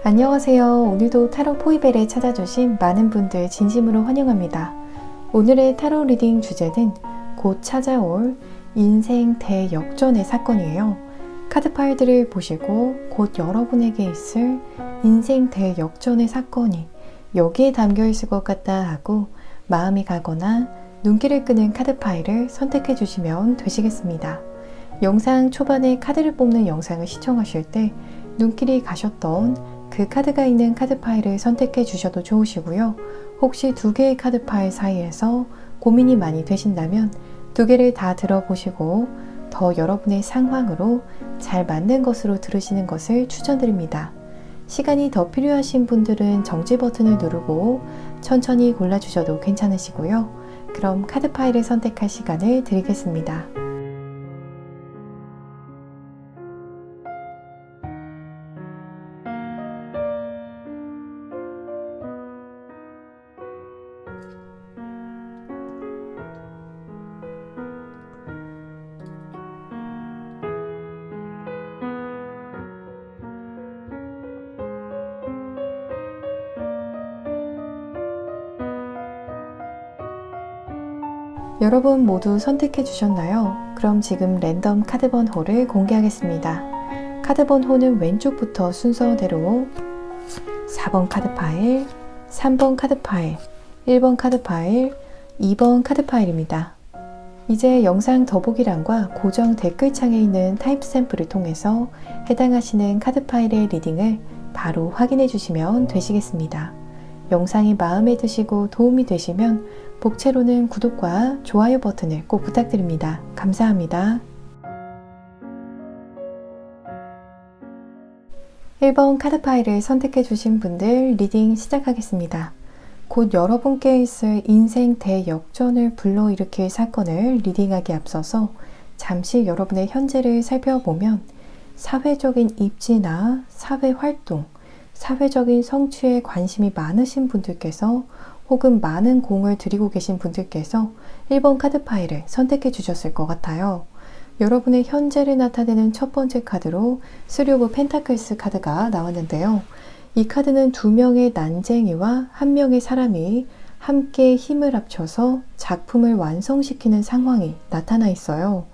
안녕하세요. 오늘도 타로 포이벨에 찾아주신 많은 분들 진심으로 환영합니다. 오늘의 타로 리딩 주제는 곧 찾아올 인생 대역전의 사건이에요. 카드 파일들을 보시고 곧 여러분에게 있을 인생 대역전의 사건이 여기에 담겨 있을 것 같다 하고 마음이 가거나 눈길을 끄는 카드 파일을 선택해 주시면 되시겠습니다. 영상 초반에 카드를 뽑는 영상을 시청하실 때 눈길이 가셨던 그 카드가 있는 카드 파일을 선택해 주셔도 좋으시고요. 혹시 두 개의 카드 파일 사이에서 고민이 많이 되신다면 두 개를 다 들어보시고 더 여러분의 상황으로 잘 맞는 것으로 들으시는 것을 추천드립니다. 시간이 더 필요하신 분들은 정지 버튼을 누르고 천천히 골라주셔도 괜찮으시고요. 그럼 카드 파일을 선택할 시간을 드리겠습니다. 여러분 모두 선택해 주셨나요? 그럼 지금 랜덤 카드 번호를 공개하겠습니다. 카드 번호는 왼쪽부터 순서대로 4번 카드 파일, 3번 카드 파일, 1번 카드 파일, 2번 카드 파일입니다. 이제 영상 더보기란과 고정 댓글창에 있는 타입 샘플을 통해서 해당하시는 카드 파일의 리딩을 바로 확인해 주시면 되시겠습니다. 영상이 마음에 드시고 도움이 되시면 복채로는 구독과 좋아요 버튼을 꼭 부탁드립니다. 감사합니다. 1번 카드 파일을 선택해 주신 분들 리딩 시작하겠습니다. 곧 여러분께 있을 인생 대역전을 불러일으킬 사건을 리딩하기에 앞서서 잠시 여러분의 현재를 살펴보면 사회적인 입지나 사회활동, 사회적인 성취에 관심이 많으신 분들께서 혹은 많은 공을 들이고 계신 분들께서 1번 카드 파일을 선택해 주셨을 것 같아요. 여러분의 현재를 나타내는 첫 번째 카드로 3 오브 펜타클스 카드가 나왔는데요. 이 카드는 두 명의 난쟁이와 한 명의 사람이 함께 힘을 합쳐서 작품을 완성시키는 상황이 나타나 있어요.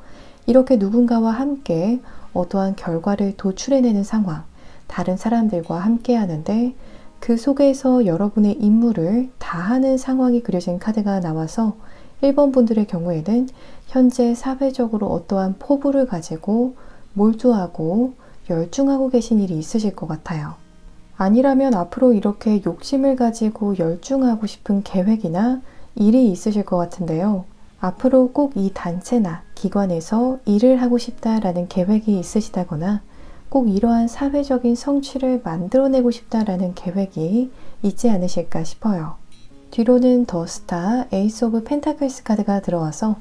이렇게 누군가와 함께 어떠한 결과를 도출해내는 상황, 다른 사람들과 함께 하는데 그 속에서 여러분의 임무를 다하는 상황이 그려진 카드가 나와서 1번 분들의 경우에는 현재 사회적으로 어떠한 포부를 가지고 몰두하고 열중하고 계신 일이 있으실 것 같아요. 아니라면 앞으로 이렇게 욕심을 가지고 열중하고 싶은 계획이나 일이 있으실 것 같은데요. 앞으로 꼭 이 단체나 기관에서 일을 하고 싶다라는 계획이 있으시다거나 꼭 이러한 사회적인 성취를 만들어내고 싶다라는 계획이 있지 않으실까 싶어요. 뒤로는 더 스타, 에이스 오브 펜타클스 카드가 들어와서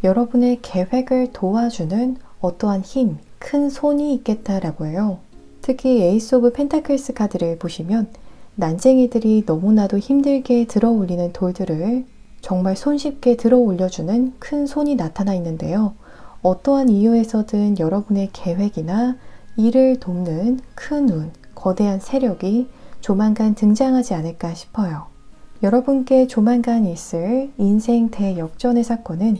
여러분의 계획을 도와주는 어떠한 힘, 큰 손이 있겠다라고 해요. 특히 에이스 오브 펜타클스 카드를 보시면 난쟁이들이 너무나도 힘들게 들어 올리는 돌들을 정말 손쉽게 들어 올려주는 큰 손이 나타나 있는데요. 어떠한 이유에서든 여러분의 계획이나 일을 돕는 큰 운, 거대한 세력이 조만간 등장하지 않을까 싶어요. 여러분께 조만간 있을 인생 대역전의 사건은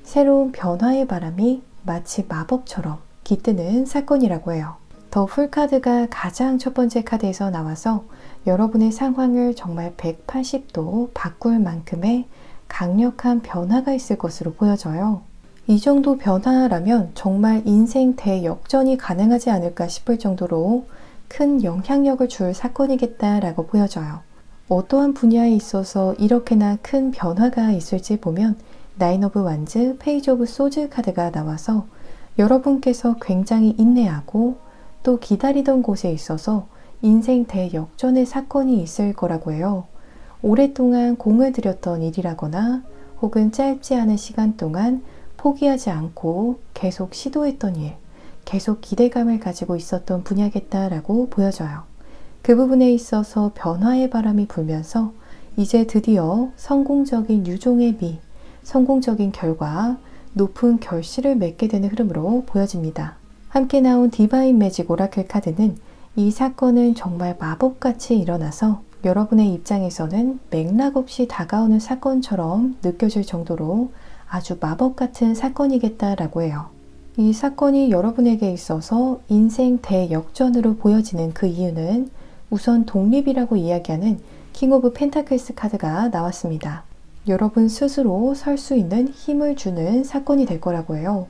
새로운 변화의 바람이 마치 마법처럼 깃드는 사건이라고 해요. 더 풀카드가 가장 첫 번째 카드에서 나와서 여러분의 상황을 정말 180도 바꿀 만큼의 강력한 변화가 있을 것으로 보여져요. 이 정도 변화라면 정말 인생 대역전이 가능하지 않을까 싶을 정도로 큰 영향력을 줄 사건이겠다라고 보여져요. 어떠한 분야에 있어서 이렇게나 큰 변화가 있을지 보면 나인 오브 완즈, 페이지 오브 소즈 카드가 나와서 여러분께서 굉장히 인내하고 또 기다리던 곳에 있어서 인생 대역전의 사건이 있을 거라고 해요. 오랫동안 공을 들였던 일이라거나 혹은 짧지 않은 시간 동안 포기하지 않고 계속 시도했던 일, 계속 기대감을 가지고 있었던 분야겠다라고 보여져요. 그 부분에 있어서 변화의 바람이 불면서 이제 드디어 성공적인 유종의 미, 성공적인 결과, 높은 결실을 맺게 되는 흐름으로 보여집니다. 함께 나온 디바인 매직 오라클 카드는 이 사건은 정말 마법같이 일어나서 여러분의 입장에서는 맥락 없이 다가오는 사건처럼 느껴질 정도로 아주 마법 같은 사건이겠다라고 해요. 이 사건이 여러분에게 있어서 인생 대역전으로 보여지는 그 이유는 우선 독립이라고 이야기하는 킹 오브 펜타클스 카드가 나왔습니다. 여러분 스스로 설 수 있는 힘을 주는 사건이 될 거라고 해요.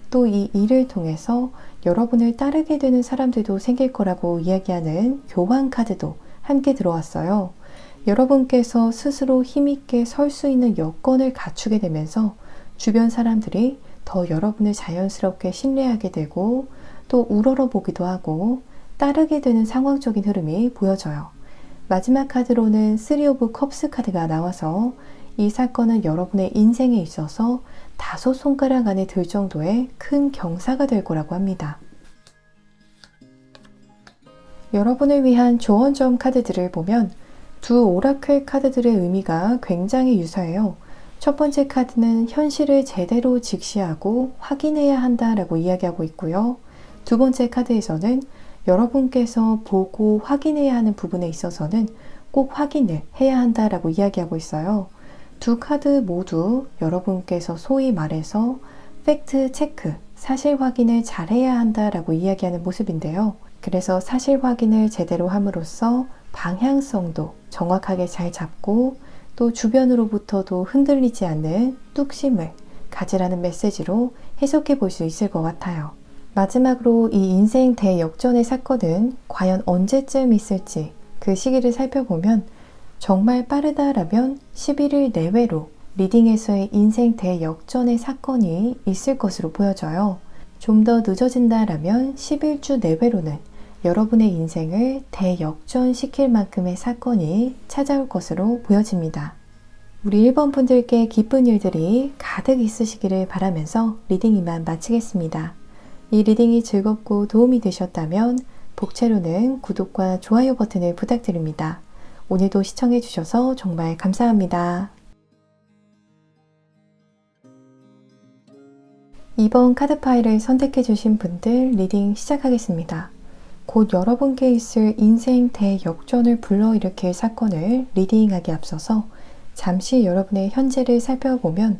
또 이 일을 통해서 여러분을 따르게 되는 사람들도 생길 거라고 이야기하는 교환 카드도 함께 들어왔어요. 여러분께서 스스로 힘있게 설 수 있는 여건을 갖추게 되면서 주변 사람들이 더 여러분을 자연스럽게 신뢰하게 되고 또 우러러보기도 하고 따르게 되는 상황적인 흐름이 보여져요. 마지막 카드로는 3 오브 컵스 카드가 나와서 이 사건은 여러분의 인생에 있어서 5손가락 안에 들 정도의 큰 경사가 될 거라고 합니다. 여러분을 위한 조언점 카드들을 보면 두 오라클 카드들의 의미가 굉장히 유사해요. 첫 번째 카드는 현실을 제대로 직시하고 확인해야 한다라고 이야기하고 있고요. 두 번째 카드에서는 여러분께서 보고 확인해야 하는 부분에 있어서는 꼭 확인을 해야 한다라고 이야기하고 있어요. 두 카드 모두 여러분께서 소위 말해서 팩트 체크, 사실 확인을 잘해야 한다라고 이야기하는 모습인데요. 그래서 사실 확인을 제대로 함으로써 방향성도 정확하게 잘 잡고 또 주변으로부터도 흔들리지 않는 뚝심을 가지라는 메시지로 해석해 볼 수 있을 것 같아요. 마지막으로 이 인생 대역전의 사건은 과연 언제쯤 있을지 그 시기를 살펴보면 정말 빠르다라면 11일 내외로 리딩에서의 인생 대역전의 사건이 있을 것으로 보여져요. 좀 더 늦어진다라면 11주 내외로는 여러분의 인생을 대역전시킬 만큼의 사건이 찾아올 것으로 보여집니다. 우리 1번 분들께 기쁜 일들이 가득 있으시기를 바라면서 리딩 이만 마치겠습니다. 이 리딩이 즐겁고 도움이 되셨다면 복채로는 구독과 좋아요 버튼을 부탁드립니다. 오늘도 시청해 주셔서 정말 감사합니다. 2번 카드 파일을 선택해 주신 분들 리딩 시작하겠습니다. 곧 여러분께 있을 인생 대역전을 불러일으킬 사건을 리딩하기 앞서서 잠시 여러분의 현재를 살펴보면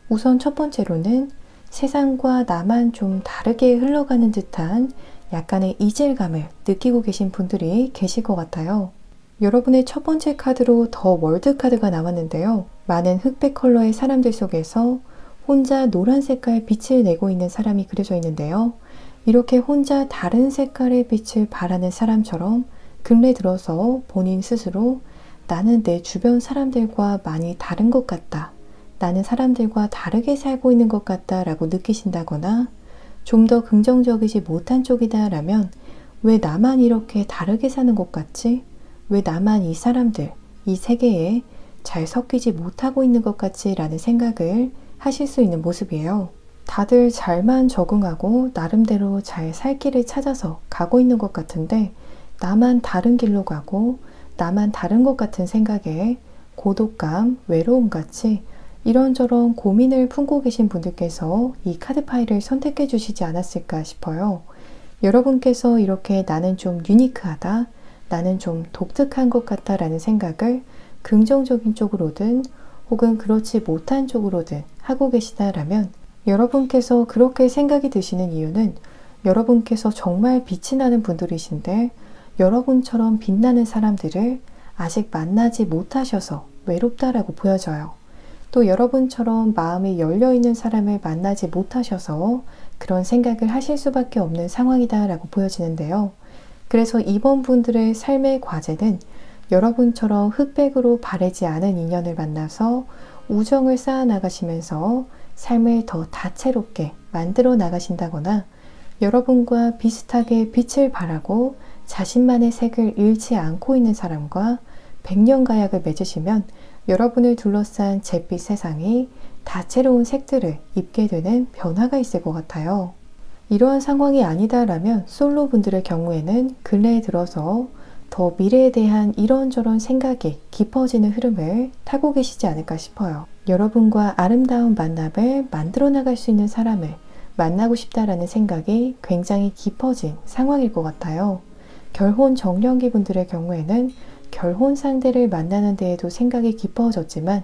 우선 첫 번째로는 세상과 나만 좀 다르게 흘러가는 듯한 약간의 이질감을 느끼고 계신 분들이 계실 것 같아요. 여러분의 첫 번째 카드로 더 월드 카드가 나왔는데요. 많은 흑백 컬러의 사람들 속에서 혼자 노란 색깔 빛을 내고 있는 사람이 그려져 있는데요. 이렇게 혼자 다른 색깔의 빛을 발하는 사람처럼 근래 들어서 본인 스스로 나는 내 주변 사람들과 많이 다른 것 같다. 나는 사람들과 다르게 살고 있는 것 같다 라고 느끼신다거나 좀 더 긍정적이지 못한 쪽이다 라면 왜 나만 이렇게 다르게 사는 것 같지? 왜 나만 이 사람들, 이 세계에 잘 섞이지 못하고 있는 것 같지? 라는 생각을 하실 수 있는 모습이에요. 다들 잘만 적응하고 나름대로 잘 살 길을 찾아서 가고 있는 것 같은데 나만 다른 길로 가고 나만 다른 것 같은 생각에 고독감, 외로움 같이 이런저런 고민을 품고 계신 분들께서 이 카드 파일을 선택해 주시지 않았을까 싶어요. 여러분께서 이렇게 나는 좀 유니크하다, 나는 좀 독특한 것 같다 라는 생각을 긍정적인 쪽으로든 혹은 그렇지 못한 쪽으로든 하고 계시다라면 여러분께서 그렇게 생각이 드시는 이유는 여러분께서 정말 빛이 나는 분들이신데 여러분처럼 빛나는 사람들을 아직 만나지 못하셔서 외롭다라고 보여져요. 또 여러분처럼 마음이 열려있는 사람을 만나지 못하셔서 그런 생각을 하실 수밖에 없는 상황이다라고 보여지는데요. 그래서 이번 분들의 삶의 과제는 여러분처럼 흑백으로 바래지 않은 인연을 만나서 우정을 쌓아 나가시면서 삶을 더 다채롭게 만들어 나가신다거나 여러분과 비슷하게 빛을 발하고 자신만의 색을 잃지 않고 있는 사람과 백년가약을 맺으시면 여러분을 둘러싼 잿빛 세상이 다채로운 색들을 입게 되는 변화가 있을 것 같아요. 이러한 상황이 아니다라면 솔로 분들의 경우에는 근래에 들어서 더 미래에 대한 이런저런 생각이 깊어지는 흐름을 타고 계시지 않을까 싶어요. 여러분과 아름다운 만남을 만들어 나갈 수 있는 사람을 만나고 싶다라는 생각이 굉장히 깊어진 상황일 것 같아요. 결혼 정년기 분들의 경우에는 결혼 상대를 만나는 데에도 생각이 깊어졌지만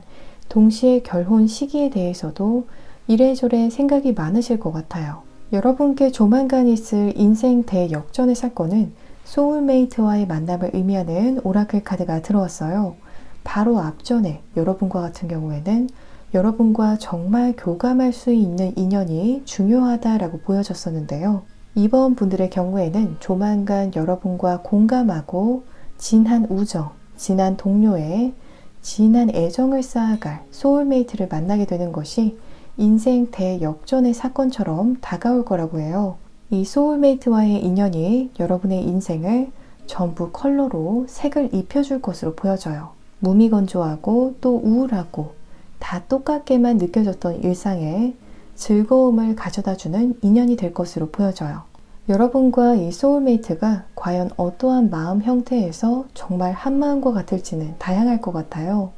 동시에 결혼 시기에 대해서도 이래저래 생각이 많으실 것 같아요. 여러분께 조만간 있을 인생 대역전의 사건은 소울메이트와의 만남을 의미하는 오라클 카드가 들어왔어요. 바로 앞전에 여러분과 같은 경우에는 여러분과 정말 교감할 수 있는 인연이 중요하다라고 보여졌었는데요. 이번 분들의 경우에는 조만간 여러분과 공감하고 진한 우정, 진한 동료애, 진한 애정을 쌓아갈 소울메이트를 만나게 되는 것이 인생 대역전의 사건처럼 다가올 거라고 해요. 이 소울메이트와의 인연이 여러분의 인생을 전부 컬러로 색을 입혀줄 것으로 보여져요. 무미건조하고 또 우울하고 다 똑같게만 느껴졌던 일상에 즐거움을 가져다주는 인연이 될 것으로 보여져요. 여러분과 이 소울메이트가 과연 어떠한 마음 형태에서 정말 한마음과 같을지는 다양할 것 같아요.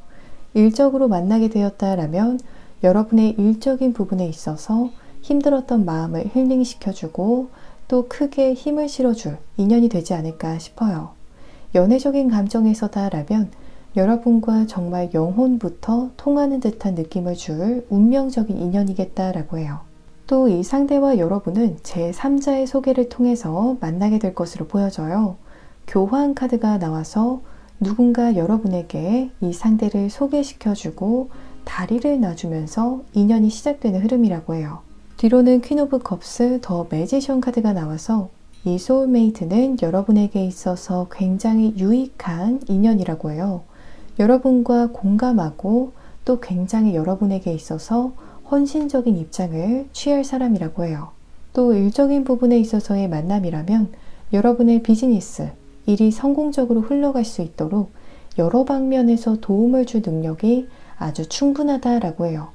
일적으로 만나게 되었다라면 여러분의 일적인 부분에 있어서 힘들었던 마음을 힐링시켜주고 또 크게 힘을 실어줄 인연이 되지 않을까 싶어요. 연애적인 감정에서다라면 여러분과 정말 영혼부터 통하는 듯한 느낌을 줄 운명적인 인연이겠다라고 해요. 또 이 상대와 여러분은 제3자의 소개를 통해서 만나게 될 것으로 보여져요. 교환 카드가 나와서 누군가 여러분에게 이 상대를 소개시켜주고 다리를 놔주면서 인연이 시작되는 흐름이라고 해요. 뒤로는 퀸 오브 컵스 더 매지션 카드가 나와서 이 소울메이트는 여러분에게 있어서 굉장히 유익한 인연이라고 해요. 여러분과 공감하고 또 굉장히 여러분에게 있어서 헌신적인 입장을 취할 사람이라고 해요. 또 일적인 부분에 있어서의 만남이라면 여러분의 비즈니스, 일이 성공적으로 흘러갈 수 있도록 여러 방면에서 도움을 줄 능력이 아주 충분하다라고 해요.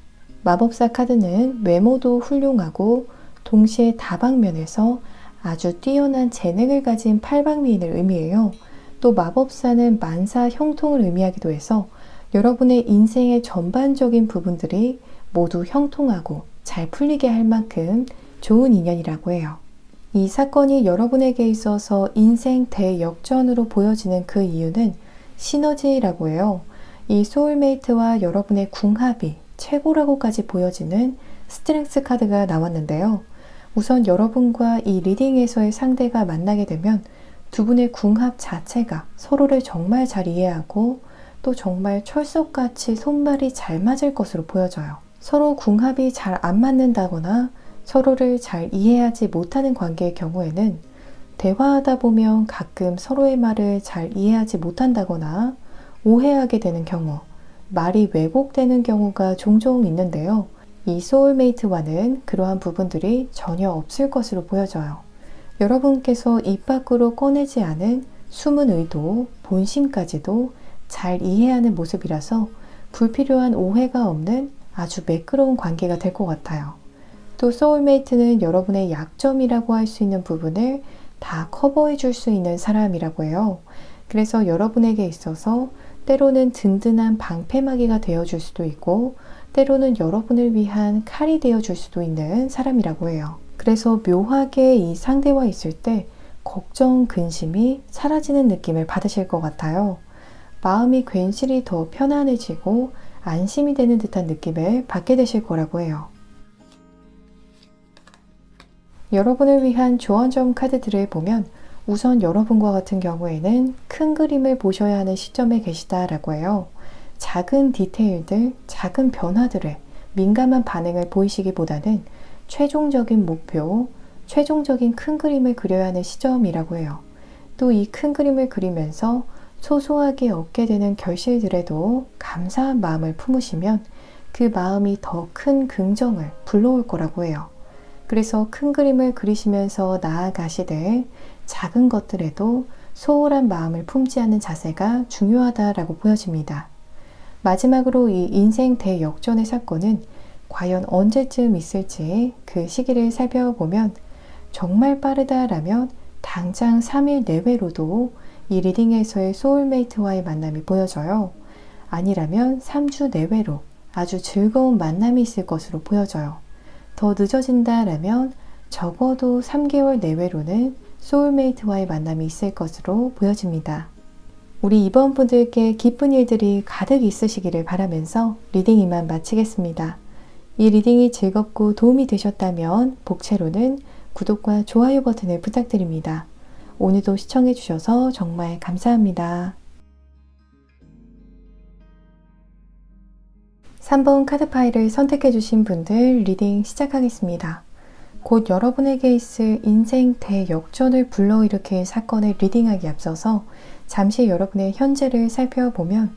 마법사 카드는 외모도 훌륭하고 동시에 다방면에서 아주 뛰어난 재능을 가진 팔방미인을 의미해요. 또 마법사는 만사 형통을 의미하기도 해서 여러분의 인생의 전반적인 부분들이 모두 형통하고 잘 풀리게 할 만큼 좋은 인연이라고 해요. 이 사건이 여러분에게 있어서 인생 대역전으로 보여지는 그 이유는 시너지라고 해요. 이 소울메이트와 여러분의 궁합이 최고라고까지 보여지는 스트렝스 카드가 나왔는데요. 우선 여러분과 이 리딩에서의 상대가 만나게 되면 두 분의 궁합 자체가 서로를 정말 잘 이해하고 또 정말 철석같이 손발이 잘 맞을 것으로 보여져요. 서로 궁합이 잘 안 맞는다거나 서로를 잘 이해하지 못하는 관계의 경우에는 대화하다 보면 가끔 서로의 말을 잘 이해하지 못한다거나 오해하게 되는 경우, 말이 왜곡되는 경우가 종종 있는데요. 이 소울메이트와는 그러한 부분들이 전혀 없을 것으로 보여져요. 여러분께서 입 밖으로 꺼내지 않은 숨은 의도, 본심까지도 잘 이해하는 모습이라서 불필요한 오해가 없는 아주 매끄러운 관계가 될 것 같아요. 또 소울메이트는 여러분의 약점이라고 할 수 있는 부분을 다 커버해 줄 수 있는 사람이라고 해요. 그래서 여러분에게 있어서 때로는 든든한 방패막이가 되어줄 수도 있고 때로는 여러분을 위한 칼이 되어줄 수도 있는 사람이라고 해요. 그래서 묘하게 이 상대와 있을 때 걱정, 근심이 사라지는 느낌을 받으실 것 같아요. 마음이 괜시리 더 편안해지고 안심이 되는 듯한 느낌을 받게 되실 거라고 해요. 여러분을 위한 조언점 카드들을 보면 우선 여러분과 같은 경우에는 큰 그림을 보셔야 하는 시점에 계시다라고 해요. 작은 디테일들, 작은 변화들에 민감한 반응을 보이시기보다는 최종적인 목표, 최종적인 큰 그림을 그려야 하는 시점이라고 해요. 또 이 큰 그림을 그리면서 소소하게 얻게 되는 결실들에도 감사한 마음을 품으시면 그 마음이 더 큰 긍정을 불러올 거라고 해요. 그래서 큰 그림을 그리시면서 나아가시되 작은 것들에도 소홀한 마음을 품지 않는 자세가 중요하다라고 보여집니다. 마지막으로 이 인생 대역전의 사건은 과연 언제쯤 있을지 그 시기를 살펴보면 정말 빠르다라면 당장 3일 내외로도 이 리딩에서의 소울메이트와의 만남이 보여져요. 아니라면 3주 내외로 아주 즐거운 만남이 있을 것으로 보여져요. 더 늦어진다라면 적어도 3개월 내외로는 소울메이트와의 만남이 있을 것으로 보여집니다. 우리 이번 분들께 기쁜 일들이 가득 있으시기를 바라면서 리딩 이만 마치겠습니다. 이 리딩이 즐겁고 도움이 되셨다면 복채로는 구독과 좋아요 버튼을 부탁드립니다. 오늘도 시청해 주셔서 정말 감사합니다. 3번 카드 파일을 선택해 주신 분들 리딩 시작하겠습니다. 곧 여러분에게 있을 인생 대역전을 불러일으킬 사건을 리딩하기 앞서서 잠시 여러분의 현재를 살펴보면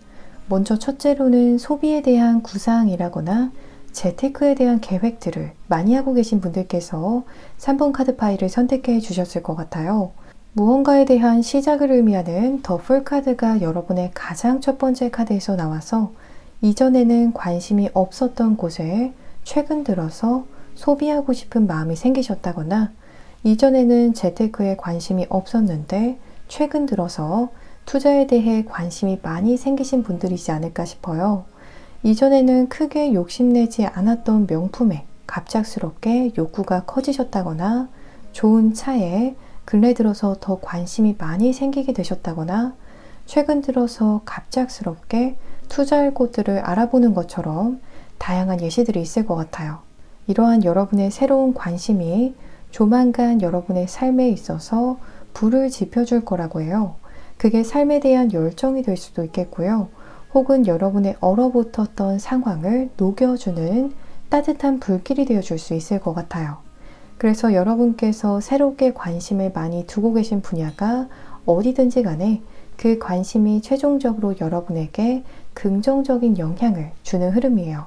먼저 첫째로는 소비에 대한 구상이라거나 재테크에 대한 계획들을 많이 하고 계신 분들께서 3번 카드 파일을 선택해 주셨을 것 같아요. 무언가에 대한 시작을 의미하는 더 풀 카드가 여러분의 가장 첫 번째 카드에서 나와서 이전에는 관심이 없었던 곳에 최근 들어서 소비하고 싶은 마음이 생기셨다거나 이전에는 재테크에 관심이 없었는데 최근 들어서 투자에 대해 관심이 많이 생기신 분들이지 않을까 싶어요. 이전에는 크게 욕심내지 않았던 명품에 갑작스럽게 욕구가 커지셨다거나 좋은 차에 근래 들어서 더 관심이 많이 생기게 되셨다거나 최근 들어서 갑작스럽게 투자할 곳들을 알아보는 것처럼 다양한 예시들이 있을 것 같아요. 이러한 여러분의 새로운 관심이 조만간 여러분의 삶에 있어서 불을 지펴줄 거라고 해요. 그게 삶에 대한 열정이 될 수도 있겠고요. 혹은 여러분의 얼어붙었던 상황을 녹여주는 따뜻한 불길이 되어줄 수 있을 것 같아요. 그래서 여러분께서 새롭게 관심을 많이 두고 계신 분야가 어디든지 간에 그 관심이 최종적으로 여러분에게 긍정적인 영향을 주는 흐름이에요.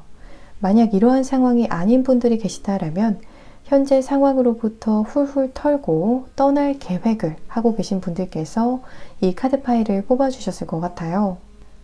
만약 이러한 상황이 아닌 분들이 계시다라면 현재 상황으로부터 훌훌 털고 떠날 계획을 하고 계신 분들께서 이 카드 파일을 뽑아주셨을 것 같아요.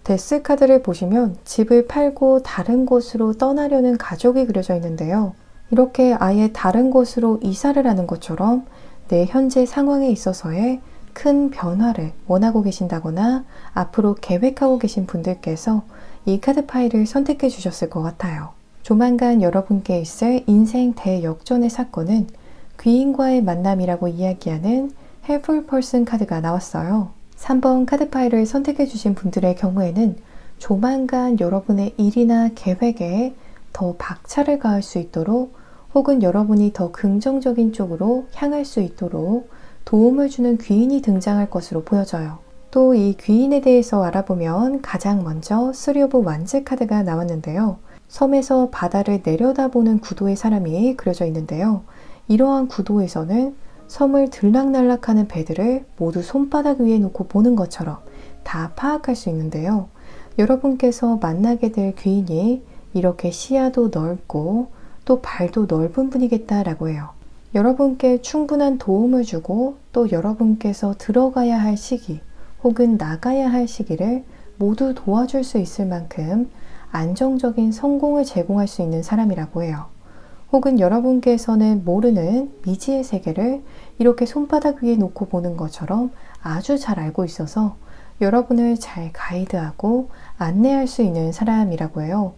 데스 카드를 보시면 집을 팔고 다른 곳으로 떠나려는 가족이 그려져 있는데요. 이렇게 아예 다른 곳으로 이사를 하는 것처럼 내 현재 상황에 있어서의 큰 변화를 원하고 계신다거나 앞으로 계획하고 계신 분들께서 이 카드 파일을 선택해 주셨을 것 같아요. 조만간 여러분께 있을 인생 대역전의 사건은 귀인과의 만남이라고 이야기하는 Helpful Person 카드가 나왔어요. 3번 카드 파일을 선택해 주신 분들의 경우에는 조만간 여러분의 일이나 계획에 더 박차를 가할 수 있도록 혹은 여러분이 더 긍정적인 쪽으로 향할 수 있도록 도움을 주는 귀인이 등장할 것으로 보여져요. 또 이 귀인에 대해서 알아보면 가장 먼저 쓰리 오브 완즈 카드가 나왔는데요. 섬에서 바다를 내려다보는 구도의 사람이 그려져 있는데요. 이러한 구도에서는 섬을 들락날락하는 배들을 모두 손바닥 위에 놓고 보는 것처럼 다 파악할 수 있는데요. 여러분께서 만나게 될 귀인이 이렇게 시야도 넓고 또 발도 넓은 분이겠다라고 해요. 여러분께 충분한 도움을 주고 또 여러분께서 들어가야 할 시기 혹은 나가야 할 시기를 모두 도와줄 수 있을 만큼 안정적인 성공을 제공할 수 있는 사람이라고 해요. 혹은 여러분께서는 모르는 미지의 세계를 이렇게 손바닥 위에 놓고 보는 것처럼 아주 잘 알고 있어서 여러분을 잘 가이드하고 안내할 수 있는 사람이라고 해요.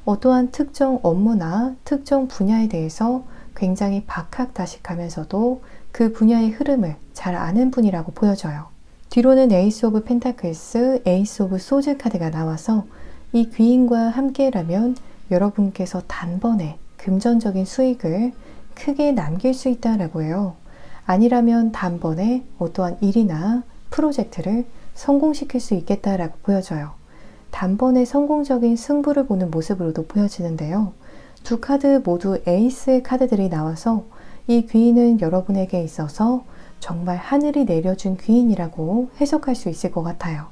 어떠한 특정 업무나 특정 분야에 대해서 굉장히 박학다식하면서도 그 분야의 흐름을 잘 아는 분이라고 보여져요. 뒤로는 에이스 오브 펜타클스, 에이스 오브 소즈 카드가 나와서 이 귀인과 함께라면 여러분께서 단번에 금전적인 수익을 크게 남길 수 있다라고 해요. 아니라면 단번에 어떠한 일이나 프로젝트를 성공시킬 수 있겠다라고 보여져요. 단번에 성공적인 승부를 보는 모습으로도 보여지는데요. 두 카드 모두 에이스의 카드들이 나와서 이 귀인은 여러분에게 있어서 정말 하늘이 내려준 귀인이라고 해석할 수 있을 것 같아요.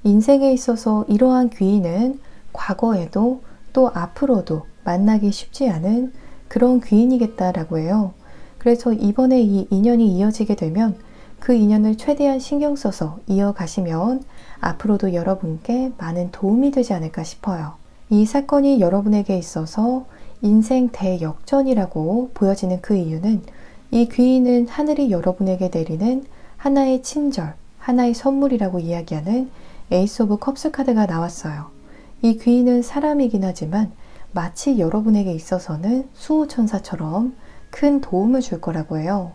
인생에 있어서 이러한 귀인은 과거에도 또 앞으로도 만나기 쉽지 않은 그런 귀인이겠다라고 해요. 그래서 이번에 이 인연이 이어지게 되면 그 인연을 최대한 신경 써서 이어가시면 앞으로도 여러분께 많은 도움이 되지 않을까 싶어요. 이 사건이 여러분에게 있어서 인생 대역전이라고 보여지는 그 이유는 이 귀인은 하늘이 여러분에게 내리는 하나의 친절, 하나의 선물이라고 이야기하는 에이스 오브 컵스 카드가 나왔어요. 이 귀인은 사람이긴 하지만 마치 여러분에게 있어서는 수호천사처럼 큰 도움을 줄 거라고 해요.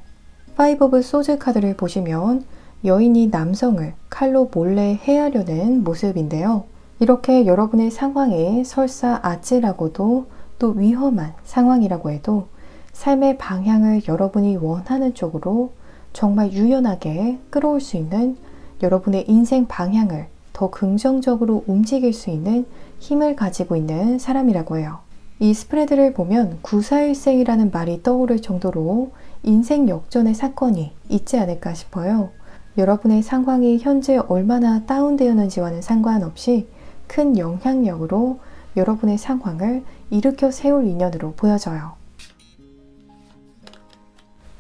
파이브 오브 소즈 카드를 보시면 여인이 남성을 칼로 몰래 해하려는 모습인데요. 이렇게 여러분의 상황이 설사 아찔하고도 또 위험한 상황이라고 해도 삶의 방향을 여러분이 원하는 쪽으로 정말 유연하게 끌어올 수 있는 여러분의 인생 방향을 더 긍정적으로 움직일 수 있는 힘을 가지고 있는 사람이라고 해요. 이 스프레드를 보면 구사일생이라는 말이 떠오를 정도로 인생 역전의 사건이 있지 않을까 싶어요. 여러분의 상황이 현재 얼마나 다운되었는지와는 상관없이 큰 영향력으로 여러분의 상황을 일으켜 세울 인연으로 보여져요.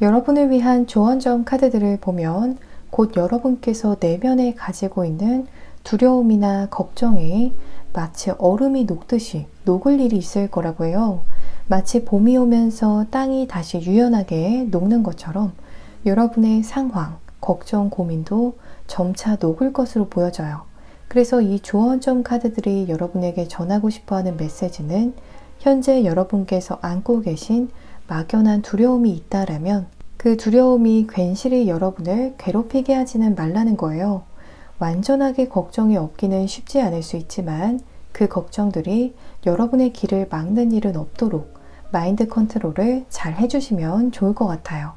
여러분을 위한 조언점 카드들을 보면 곧 여러분께서 내면에 가지고 있는 두려움이나 걱정이 마치 얼음이 녹듯이 녹을 일이 있을 거라고 해요. 마치 봄이 오면서 땅이 다시 유연하게 녹는 것처럼 여러분의 상황, 걱정, 고민도 점차 녹을 것으로 보여져요. 그래서 이 조언점 카드들이 여러분에게 전하고 싶어하는 메시지는 현재 여러분께서 안고 계신 막연한 두려움이 있다라면 그 두려움이 괜시리 여러분을 괴롭히게 하지는 말라는 거예요. 완전하게 걱정이 없기는 쉽지 않을 수 있지만 그 걱정들이 여러분의 길을 막는 일은 없도록 마인드 컨트롤을 잘 해주시면 좋을 것 같아요.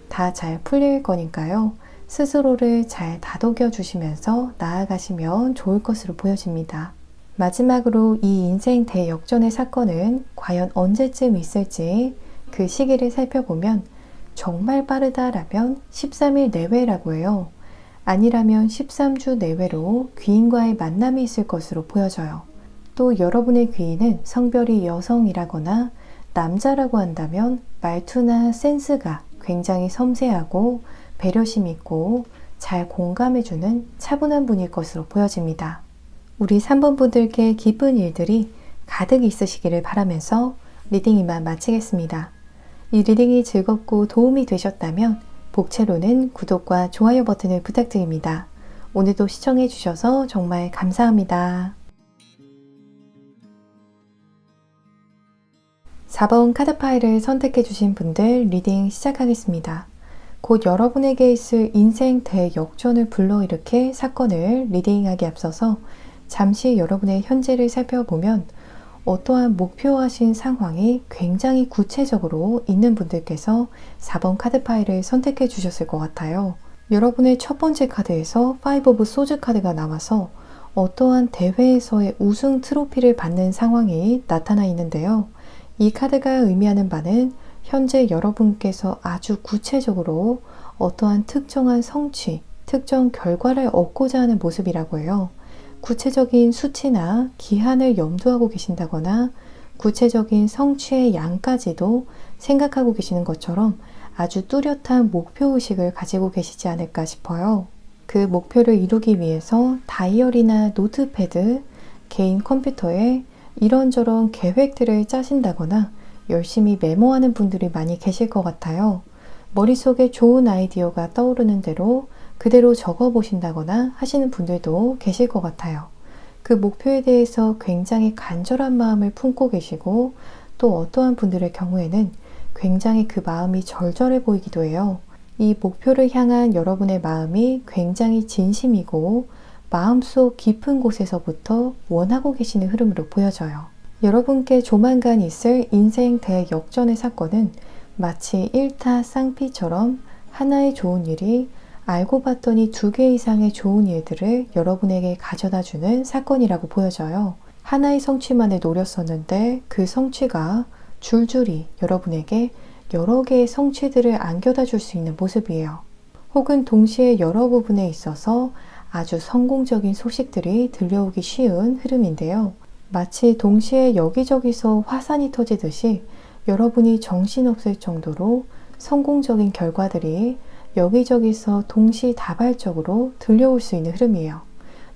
다 잘 풀릴 거니까요. 스스로를 잘 다독여 주시면서 나아가시면 좋을 것으로 보여집니다. 마지막으로 이 인생 대역전의 사건은 과연 언제쯤 있을지 그 시기를 살펴보면 정말 빠르다라면 13일 내외라고 해요. 아니라면 13주 내외로 귀인과의 만남이 있을 것으로 보여져요. 또 여러분의 귀인은 성별이 여성이라거나 남자라고 한다면 말투나 센스가 굉장히 섬세하고 배려심 있고 잘 공감해주는 차분한 분일 것으로 보여집니다. 우리 3번 분들께 기쁜 일들이 가득 있으시기를 바라면서 리딩 이만 마치겠습니다. 이 리딩이 즐겁고 도움이 되셨다면 복채로는 구독과 좋아요 버튼을 부탁드립니다. 오늘도 시청해 주셔서 정말 감사합니다. 4번 카드 파일을 선택해 주신 분들 리딩 시작하겠습니다. 곧 여러분에게 있을 인생 대역전을 불러일으킬 사건을 리딩하기 앞서서 잠시 여러분의 현재를 살펴보면 어떠한 목표하신 상황이 굉장히 구체적으로 있는 분들께서 4번 카드 파일을 선택해 주셨을 것 같아요. 여러분의 첫 번째 카드에서 5 오브 소즈 카드가 나와서 어떠한 대회에서의 우승 트로피를 받는 상황이 나타나 있는데요. 이 카드가 의미하는 바는 현재 여러분께서 아주 구체적으로 어떠한 특정한 성취, 특정 결과를 얻고자 하는 모습이라고 해요. 구체적인 수치나 기한을 염두하고 계신다거나 구체적인 성취의 양까지도 생각하고 계시는 것처럼 아주 뚜렷한 목표의식을 가지고 계시지 않을까 싶어요. 그 목표를 이루기 위해서 다이어리나 노트패드, 개인 컴퓨터에 이런저런 계획들을 짜신다거나 열심히 메모하는 분들이 많이 계실 것 같아요. 머릿속에 좋은 아이디어가 떠오르는 대로 그대로 적어보신다거나 하시는 분들도 계실 것 같아요. 그 목표에 대해서 굉장히 간절한 마음을 품고 계시고 또 어떠한 분들의 경우에는 굉장히 그 마음이 절절해 보이기도 해요. 이 목표를 향한 여러분의 마음이 굉장히 진심이고 마음속 깊은 곳에서부터 원하고 계시는 흐름으로 보여져요. 여러분께 조만간 있을 인생 대역전의 사건은 마치 1타 쌍피처럼 하나의 좋은 일이 알고 봤더니 2개 이상의 좋은 일들을 여러분에게 가져다주는 사건이라고 보여져요. 하나의 성취만을 노렸었는데 그 성취가 줄줄이 여러분에게 여러 개의 성취들을 안겨다 줄 수 있는 모습이에요. 혹은 동시에 여러 부분에 있어서 아주 성공적인 소식들이 들려오기 쉬운 흐름인데요. 마치 동시에 여기저기서 화산이 터지듯이 여러분이 정신없을 정도로 성공적인 결과들이 여기저기서 동시다발적으로 들려올 수 있는 흐름이에요.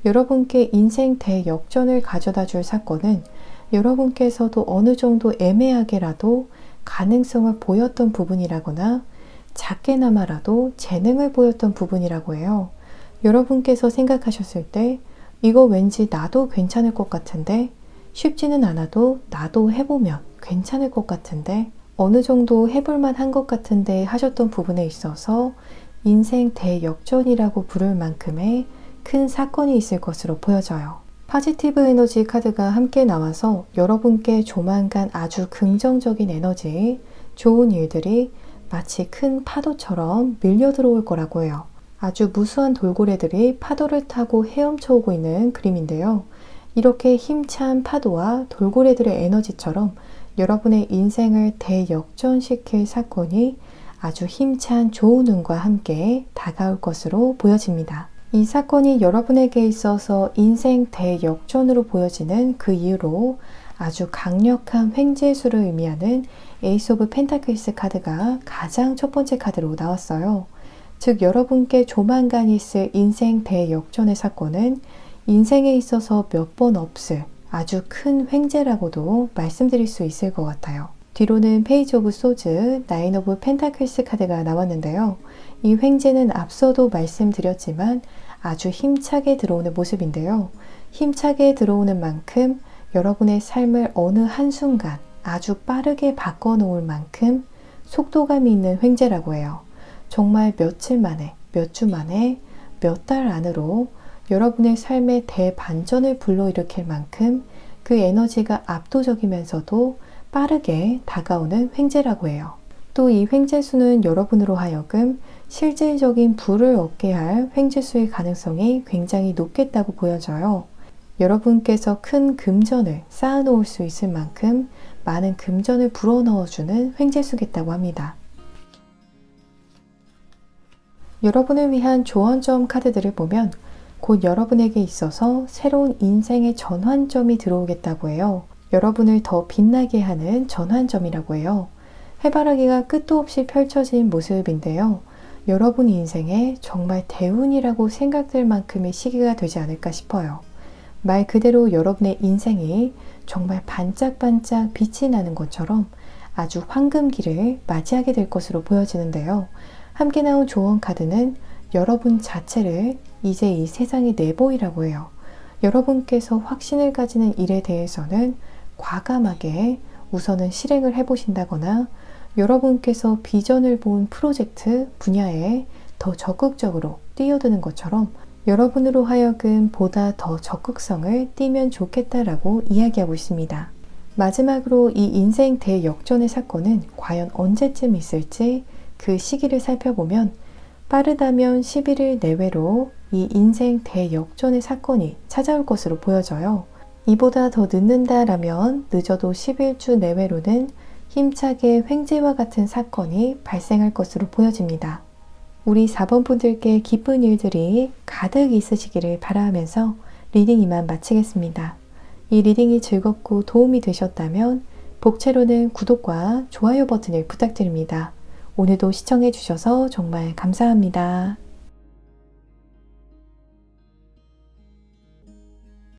여러분께 인생 대역전을 가져다 줄 사건은 여러분께서도 어느 정도 애매하게라도 가능성을 보였던 부분이라거나 작게나마라도 재능을 보였던 부분이라고 해요. 여러분께서 생각하셨을 때 이거 왠지 나도 괜찮을 것 같은데 쉽지는 않아도 나도 해보면 괜찮을 것 같은데 어느 정도 해볼만 한 것 같은데 하셨던 부분에 있어서 인생 대역전이라고 부를 만큼의 큰 사건이 있을 것으로 보여져요. 포지티브 에너지 카드가 함께 나와서 여러분께 조만간 아주 긍정적인 에너지, 좋은 일들이 마치 큰 파도처럼 밀려 들어올 거라고 해요. 아주 무수한 돌고래들이 파도를 타고 헤엄쳐 오고 있는 그림인데요. 이렇게 힘찬 파도와 돌고래들의 에너지처럼 여러분의 인생을 대역전시킬 사건이 아주 힘찬 좋은 운과 함께 다가올 것으로 보여집니다. 이 사건이 여러분에게 있어서 인생 대역전으로 보여지는 그 이유로 아주 강력한 횡재수를 의미하는 에이스 오브 펜타클스 카드가 가장 첫 번째 카드로 나왔어요. 즉 여러분께 조만간 있을 인생 대역전의 사건은 인생에 있어서 몇 번 없을 아주 큰 횡재라고도 말씀드릴 수 있을 것 같아요. 뒤로는 페이지 오브 소즈, 9 오브 펜타클스 카드가 나왔는데요. 이 횡재는 앞서도 말씀드렸지만 아주 힘차게 들어오는 모습인데요. 힘차게 들어오는 만큼 여러분의 삶을 어느 한순간 아주 빠르게 바꿔놓을 만큼 속도감이 있는 횡재라고 해요. 정말 며칠 만에, 몇 주 만에, 몇 달 안으로 여러분의 삶의 대반전을 불러일으킬 만큼 그 에너지가 압도적이면서도 빠르게 다가오는 횡재라고 해요. 또 이 횡재수는 여러분으로 하여금 실질적인 부를 얻게 할 횡재수의 가능성이 굉장히 높겠다고 보여져요. 여러분께서 큰 금전을 쌓아놓을 수 있을 만큼 많은 금전을 불어넣어주는 횡재수겠다고 합니다. 여러분을 위한 조언점 카드들을 보면 곧 여러분에게 있어서 새로운 인생의 전환점이 들어오겠다고 해요. 여러분을 더 빛나게 하는 전환점이라고 해요. 해바라기가 끝도 없이 펼쳐진 모습인데요. 여러분 인생에 정말 대운이라고 생각될 만큼의 시기가 되지 않을까 싶어요. 말 그대로 여러분의 인생이 정말 반짝반짝 빛이 나는 것처럼 아주 황금기를 맞이하게 될 것으로 보여지는데요. 함께 나온 조언 카드는 여러분 자체를 이제 이 세상에 내보이라고 해요. 여러분께서 확신을 가지는 일에 대해서는 과감하게 우선은 실행을 해보신다거나 여러분께서 비전을 본 프로젝트 분야에 더 적극적으로 뛰어드는 것처럼 여러분으로 하여금 보다 더 적극성을 띠면 좋겠다라고 이야기하고 있습니다. 마지막으로 이 인생 대역전의 사건은 과연 언제쯤 있을지 그 시기를 살펴보면 빠르다면 11일 내외로 이 인생 대역전의 사건이 찾아올 것으로 보여져요. 이보다 더 늦는다라면 늦어도 11주 내외로는 힘차게 횡재와 같은 사건이 발생할 것으로 보여집니다. 우리 4번 분들께 기쁜 일들이 가득 있으시기를 바라면서 리딩 이만 마치겠습니다. 이 리딩이 즐겁고 도움이 되셨다면 복채로는 구독과 좋아요 버튼을 부탁드립니다. 오늘도 시청해 주셔서 정말 감사합니다.